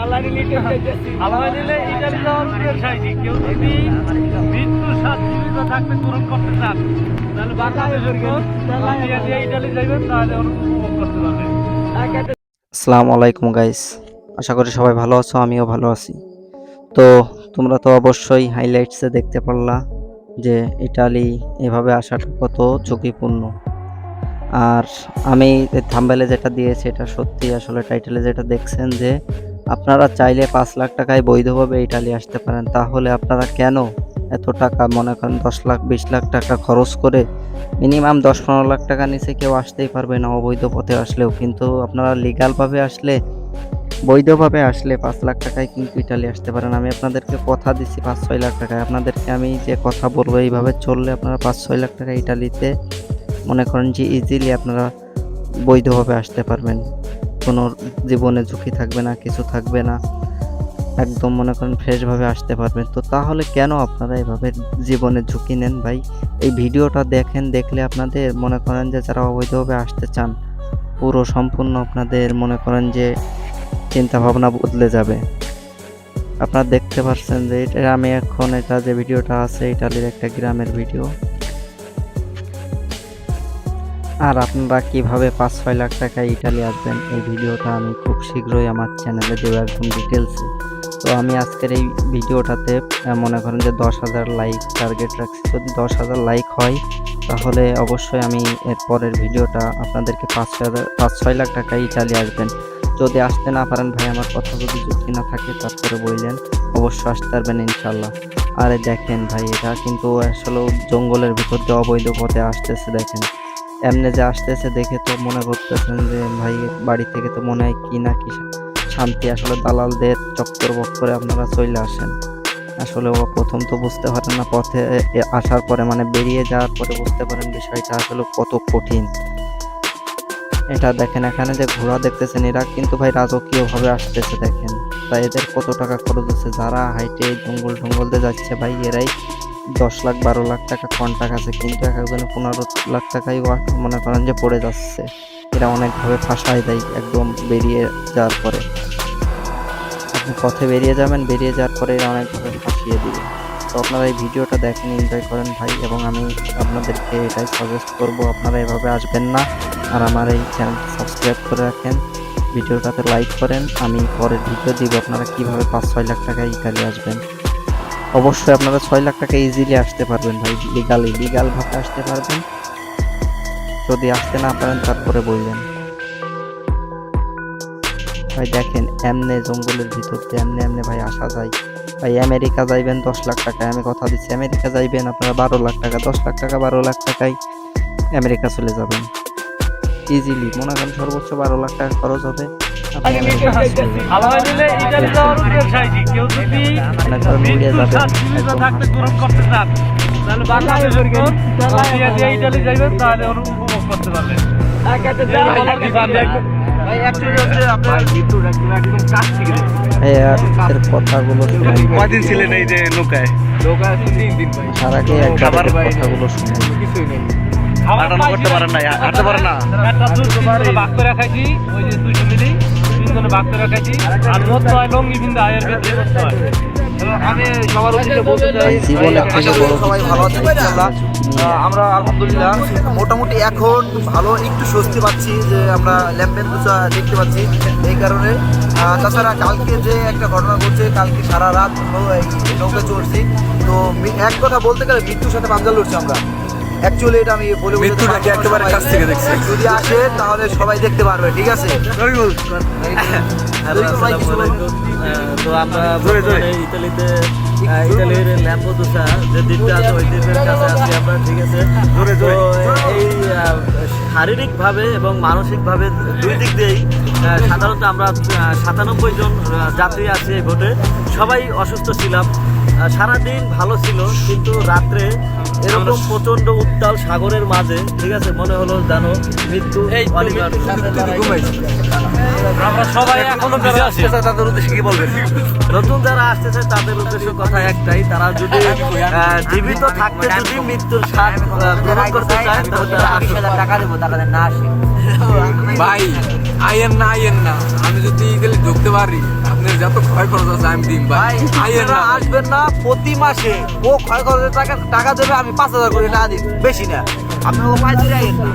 আল্লাহ দিলে ইটালি যাওয়ার দূরের সাইডে কেউ যদি মৃত্যুর স্বাদ জীবিত থাকতে পূরণ করতে চান তাহলে বাংলাদেশের ইটালি যাইবেন, তাহলে উপভোগ করতে পারবেন। আসসালামু আলাইকুম গাইস, আশা করি সবাই ভালো আছো, আমিও ভালো আছি। তো তোমরা তো অবশ্যই হাইলাইটসে দেখতে পারলা যে ইটালি এভাবে আসাটা কত ঝুঁকিপূর্ণ। আর আমি থাম্বনেলে যেটা দিয়েছি এটা সত্যি, আসলে টাইটেলে যেটা দেখছেন যে আপনারা চাইলে 5 লাখ টাকায় বৈধভাবে ইটালি আসতে পারেন, তাহলে আপনারা কেন এত টাকা, মনে করেন 10 লাখ 20 লাখ টাকা খরচ করে মিনিমাম 10-15 লাখ টাকা নিচে কেউ আসতেই পারবে না অবৈধ পথে আসলেও। কিন্তু আপনারা লিগালভাবে আসলে, বৈধভাবে আসলে 5 লাখ টাকায় কিন্তু ইটালি আসতে পারেন। আমি আপনাদেরকে কথা দিচ্ছি 5-6 লাখ টাকায়। আপনাদেরকে আমি যে কথা বলবো এইভাবে চললে আপনারা 5-6 লাখ টাকা ইটালিতে মনে করেন যে ইজিলি আপনারা বৈধভাবে আসতে পারবেন। কোনো জীবনে ঝুঁকি থাকবে না, কিছু থাকবে না, একদম মনে করেন ফ্রেশভাবে আসতে পারবেন। তো তাহলে কেন আপনারা এভাবে জীবনে ঝুঁকি নেন ভাই? এই ভিডিওটা দেখেন, দেখলে আপনাদের মনে করেন যে যারা অবৈধভাবে আসতে চান পুরো সম্পূর্ণ আপনাদের মনে করেন যে চিন্তা ভাবনা বদলে যাবে। আপনারা দেখতে পাচ্ছেন যে এটা আমি এখন এটা যে ভিডিওটা আছে ইটালির একটা গ্রামের ভিডিও। আর আপনারা কিভাবে 5-6 লাখ টাকায় ইটালি আসবেন এই ভিডিওটা আমি খুব শীঘ্রই আমার চ্যানেলে দেবো একদম ডিটেলসে। তো আমি আজকের এই ভিডিওটাতে মনে করেন যে 10,000 লাইক টার্গেট রাখছি। যদি 10,000 লাইক হয় তাহলে অবশ্যই আমি এর পরের ভিডিওটা আপনাদেরকে 5-6 লাখ টাকায় ইটালি আসবেন। যদি আসতে না পারেন ভাই, আমার কথা যদি যুক্তি না থাকে তারপরে বললেন, অবশ্যই আসতে পারবেন ইনশাল্লাহ। আরে দেখেন ভাই, এটা কিন্তু আসলে জঙ্গলের ভিতর দিয়ে অবৈধ পথে আসতেছে। দেখেন এমনি যে আসতেছে দেখে তো মনে করতেছেন যে ভাই বাড়ি থেকে তো মনে হয় কি না কি শান্তি। আসলে দালালদের চক্কর বক্করে আপনারা চলে আসেন। আসলে ও প্রথম তো বুঝতে পারেন না, পথে আসার পরে মানে বেরিয়ে যাওয়ার পরে বুঝতে পারেন বিষয়টা আসলে কত কঠিন। এটা দেখেন এখানে যে ঘোড়া দেখতেছেন, এরা কিন্তু ভাই রাজকীয়ভাবে আসতেছে। দেখেন তাই এদের কত টাকা খরচ হচ্ছে। যারা হাইটে জঙ্গল দিয়ে যাচ্ছে ভাই, এরাই 10 লাখ 12 লাখ টাকা কন্ট্রাক্ট আছে, কিন্তু এক একজনে 15 লাখ টাকাই মনে করেন যে পড়ে যাচ্ছে। এরা অনেকভাবে ফাঁসায় দেয় একদম বেরিয়ে যাওয়ার পরে। আপনি পথে বেরিয়ে যাবেন, বেরিয়ে যাওয়ার পরে এরা অনেকভাবে ফাঁসিয়ে দিবে। তো আপনারা এই ভিডিওটা দেখেন, এনজয় করেন ভাই, এবং আমি আপনাদেরকে এটাই সাজেস্ট করবো আপনারা এভাবে আসবেন না। আর আমার এই চ্যানেলটা সাবস্ক্রাইব করে রাখেন, ভিডিওটাতে লাইক করেন। আমি পরের ভিডিও দিব আপনারা কিভাবে 5-6 লাখ টাকায় ইটালি আসবেন। অবশ্যই আপনারা 6 লাখ টাকা ইজিলি আসতে পারবেন ভাই, লিগালভাবে আসতে পারবেন। যদি আসতে না পারেন তারপরে বললেন। ভাই দেখেন এমনে জঙ্গলের ভিতর দিয়ে এমনি ভাই আসা যায় ভাই। আমেরিকা যাইবেন 10 লাখ টাকায়, আমি কথা দিচ্ছি আমেরিকা যাইবেন আপনারা 12 লাখ টাকা, 10 লাখ টাকা 12 লাখ টাকায় আমেরিকা চলে যাবেন ইজিলি। মনে করেন সর্বোচ্চ 12 লাখ টাকা খরচ হবে। আল্লাহ দিলে ইটালি যাওয়ার দূরের সাইডে কেউ যদি মৃত্যুর স্বাদ জীবিত থাকতে পূরণ করতে চান তাহলে বাংলাদেশের ইটালি যাইবেন, তাহলে উপভোগ করতে পারবেন। কথাগুলো কয়দিন ছিলেন এই যে নৌকায়? সারাকে একবার কথাগুলো শুনে করতে পারেন না, হাঁটতে পারেন না। ভাগ করে খাইছি, ওই যে 200 মিলি 3 জনে ভাগ করে খাইছি। আর মতো হয় লঙ্গি বিন্দা আয়ের বেঁধে করতে হয়। আমি সবার উদ্দেশ্যে বলতে চাই সবাই ভালো আছেন ইনশাআল্লাহ। আমরা আলহামদুলিল্লাহ মোটামুটি এখন ভালো একটু স্বস্তি পাচ্ছি যে আমরা ল্যাম্পেদুসা দেখতে পাচ্ছি। এই কারণে তাছাড়া কালকে যে একটা ঘটনা ঘটছে, কালকে সারা রাত এই নৌকা চড়ছি। তো এক কথা বলতে গেলে মৃত্যুর সাথে পাঞ্জা লড়ছি আমরা। অ্যাকচুয়ালি এটা আমি বলে একেবারে কাছ থেকে দেখছি। যদি আসে তাহলে সবাই দেখতে পারবে, ঠিক আছে? তো আমরা ইতালিতে ইতালির ল্যাম্পেদুসা যে দ্বীপটা আছে ওই দ্বীপের কাছে আছি আমরা, ঠিক আছে? তো এই শারীরিকভাবে এবং মানসিকভাবে দুই দিক দিয়েই সাধারণত আমরা 97 জন যাত্রী আছি এই বোটে। সবাই অসুস্থ ছিলাম। সারাদিন ভালো ছিল, কিন্তু রাত্রে এরকম প্রচন্ড উত্তাল সাগরের মাঝে, ঠিক আছে, মনে হলো জানো মৃত্যু সবাই এখনো তাদের উদ্দেশ্যে কি বলবেন? নতুন যারা আসতেছে তাদের উদ্দেশ্যে কথা একটাই, তারা যদি জীবিত থাকতে যদি মৃত্যুর স্বাদ গ্রহণ করতে চায় তাহলে তারা 20,000 টাকা দেবো, তারা না আসে। ভাই আইয়েন না, আমি যদি ঢুকতে পারি আপনার যত ক্ষয় খরচ আছে আমি দিন ভাই আইয়েন আপনারা না আসবেন না প্রতি মাসে ও ক্ষয় খরচের টাকা দেবে, আমি 5,000 করে টাকা দিই, বেশি না, আপনার পাইতে আইয়েন না।